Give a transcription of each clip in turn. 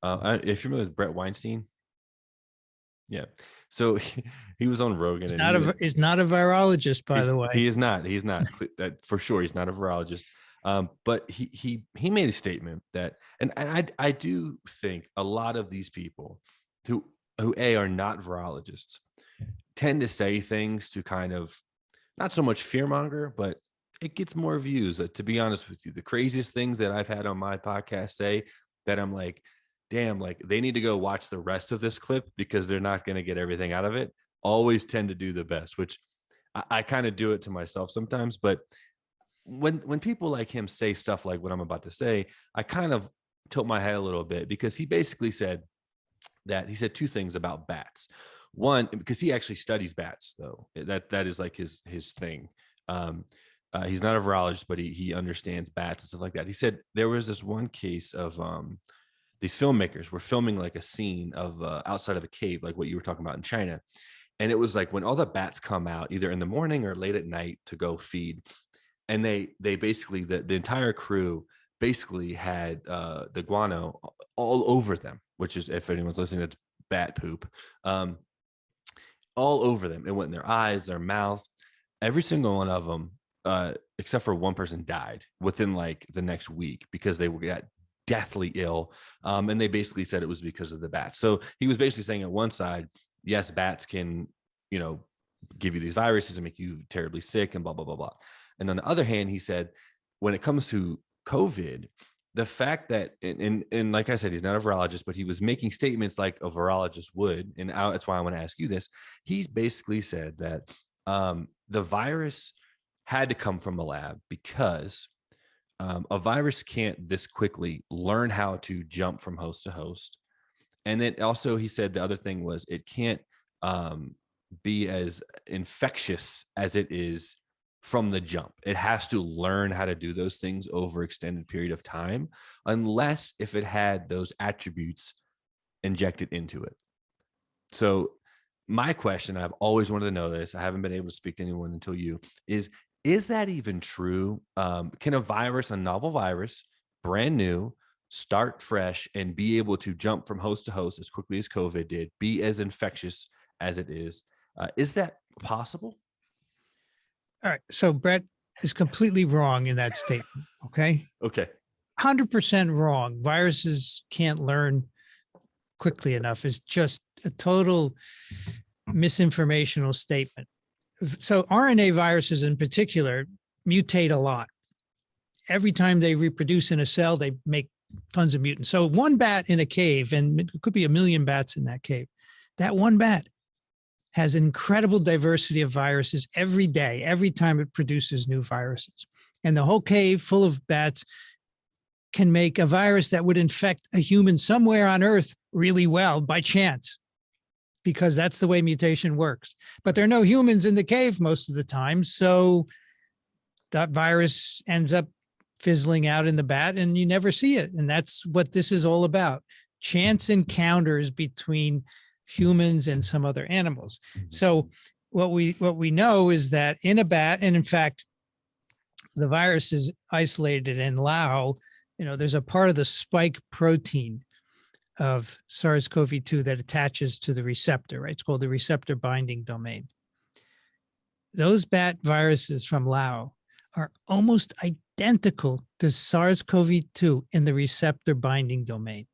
If you're familiar with Bret Weinstein, yeah. So he was on Rogan, He's and he was not a virologist, by the way. he is not. He's not that for sure. He's not a virologist. But he made a statement that, and I do think a lot of these people who are not virologists tend to say things to kind of not so much fearmonger, but it gets more views. To be honest with you, the craziest things that I've had on my podcast say that I'm like, damn, like they need to go watch the rest of this clip because they're not going to get everything out of it. Always tend to do the best, which I kind of do it to myself sometimes. But when people like him say stuff like what I'm about to say, I kind of tilt my head a little bit because he basically said that he said two things about bats. One, because he actually studies bats, though that is like his thing. He's not a virologist, but he understands bats and stuff like that. He said there was this one case of these filmmakers were filming like a scene of outside of a cave, like what you were talking about in China. And it was like when all the bats come out, either in the morning or late at night to go feed. And they basically, the entire crew basically had the guano all over them, which is, if anyone's listening, that's bat poop, all over them. It went in their eyes, their mouths, every single one of them, except for one person died within like the next week because they got deathly ill. And they basically said it was because of the bats. So he was basically saying on one side, yes, bats can, give you these viruses and make you terribly sick and blah, blah, blah, blah. And on the other hand, he said, when it comes to COVID, the fact that, and like I said, he's not a virologist, but he was making statements like a virologist would. And that's why I want to ask you this. He's basically said that the virus had to come from a lab because a virus can't this quickly learn how to jump from host to host. And then also he said the other thing was it can't be as infectious as it is from the jump. It has to learn how to do those things over extended period of time, unless if it had those attributes injected into it. So my question, I've always wanted to know this, I haven't been able to speak to anyone until you, is that even true? Can a virus, a novel virus, brand new, start fresh and be able to jump from host to host as quickly as COVID did, be as infectious as it is? Is that possible? All right. So Bret is completely wrong in that statement. Okay. Okay. 100% wrong. Viruses can't learn quickly enough is just a total misinformational statement. So RNA viruses in particular mutate a lot. Every time they reproduce in a cell, they make tons of mutants. So one bat in a cave, and it could be a million bats in that cave, that one bat has an incredible diversity of viruses every day, every time it produces new viruses. And the whole cave full of bats can make a virus that would infect a human somewhere on Earth really well by chance, because that's the way mutation works. But there are no humans in the cave most of the time. So that virus ends up fizzling out in the bat and you never see it. And that's what this is all about. Chance encounters between humans and some other animals. So what we know is that in a bat, and in fact, the virus is isolated in Lao, there's a part of the spike protein of SARS-CoV-2 that attaches to the receptor, right? It's called the receptor binding domain. Those bat viruses from Lao are almost identical to SARS-CoV-2 in the receptor binding domain.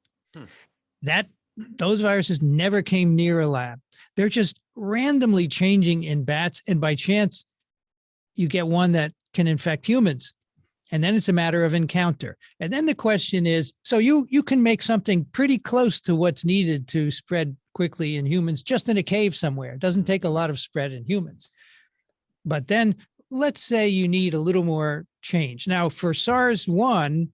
Those viruses never came near a lab. They're just randomly changing in bats. And by chance, you get one that can infect humans. And then it's a matter of encounter. And then the question is, so you can make something pretty close to what's needed to spread quickly in humans just in a cave somewhere. It doesn't take a lot of spread in humans. But then let's say you need a little more change. Now for SARS-1,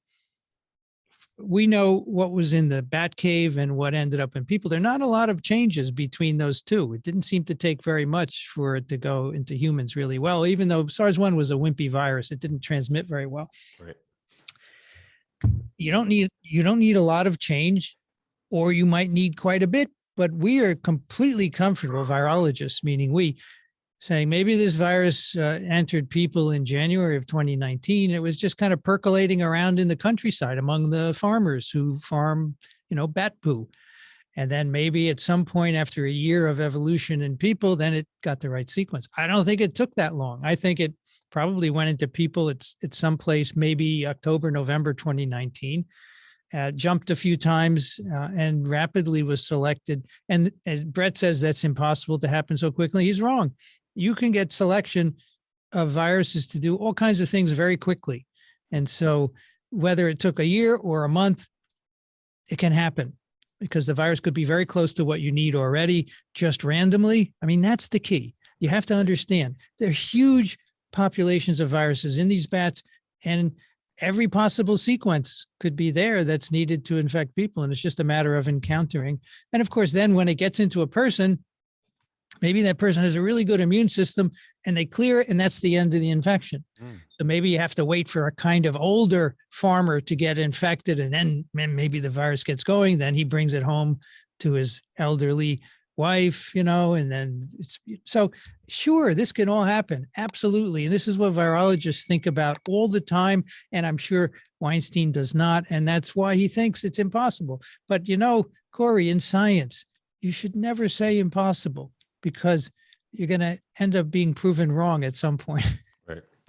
we know what was in the bat cave and what ended up in people. There are not a lot of changes between those two. It didn't seem to take very much for it to go into humans really well, even though SARS-1 was a wimpy virus. It didn't transmit very well. Right. You don't need a lot of change, or you might need quite a bit, but we are completely comfortable, virologists, meaning we, saying maybe this virus entered people in January of 2019. It was just kind of percolating around in the countryside among the farmers who farm bat poo. And then maybe at some point after a year of evolution in people, then it got the right sequence. I don't think it took that long. I think it probably went into people at some place, maybe October, November 2019, jumped a few times and rapidly was selected. And as Bret says, that's impossible to happen so quickly. He's wrong. You can get selection of viruses to do all kinds of things very quickly. And so whether it took a year or a month, it can happen because the virus could be very close to what you need already, just randomly. I mean, that's the key. You have to understand there are huge populations of viruses in these bats, and every possible sequence could be there that's needed to infect people. And it's just a matter of encountering. And of course, then when it gets into a person, maybe that person has a really good immune system and they clear it, and that's the end of the infection. So maybe you have to wait for a kind of older farmer to get infected, and then maybe the virus gets going. Then he brings it home to his elderly wife, and then so sure, this can all happen. Absolutely. And this is what virologists think about all the time. And I'm sure Weinstein does not. And that's why he thinks it's impossible. But, Corey, in science, you should never say impossible, because you're going to end up being proven wrong at some point.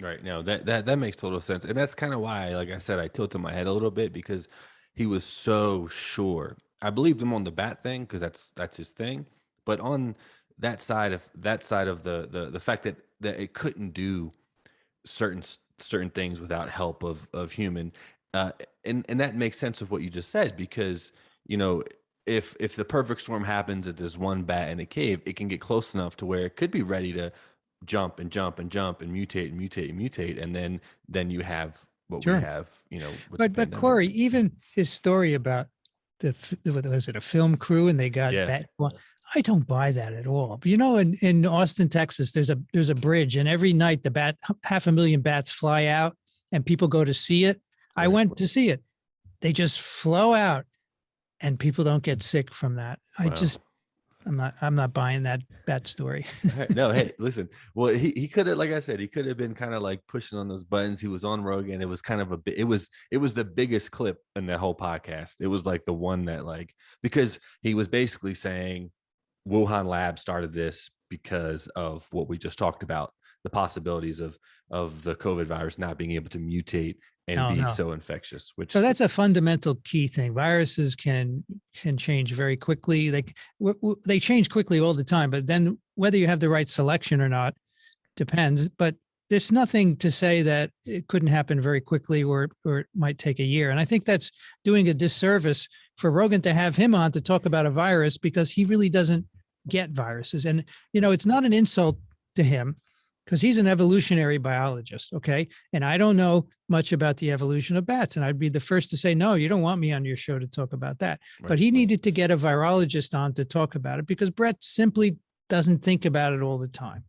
Right. No, that makes total sense. And that's kind of why, like I said, I tilted my head a little bit, because he was so sure. I believed him on the bat thing because that's his thing. But on that side of the fact that it couldn't do certain things without help of human, and that makes sense of what you just said, because if the perfect storm happens at this one bat in a cave, it can get close enough to where it could be ready to jump and jump and jump and mutate and mutate and mutate, and then you have what we have, with But Corey, even his story about was it a film crew and they got bat? Well, I don't buy that at all. But in Austin, Texas, there's a bridge, and every night the 500,000 bats fly out, and people go to see it. I went to see it. They just flow out, and people don't get sick from that. Wow. I'm not buying that story. No, hey, listen. Well, he could have, like I said, he could have been kind of like pushing on those buttons. He was on Rogan. It was kind of it was the biggest clip in that whole podcast. It was like the one that, like, because he was basically saying Wuhan lab started this because of what we just talked about, the possibilities of the COVID virus not being able to mutate and be so infectious. So that's a fundamental key thing. Viruses can change very quickly. They change quickly all the time, but then whether you have the right selection or not depends. But there's nothing to say that it couldn't happen very quickly, or it might take a year. And I think that's doing a disservice for Rogan to have him on to talk about a virus, because he really doesn't get viruses. And, it's not an insult to him, because he's an evolutionary biologist, okay? And I don't know much about the evolution of bats. And I'd be the first to say, no, you don't want me on your show to talk about that. Right. But he needed to get a virologist on to talk about it, because Bret simply doesn't think about it all the time.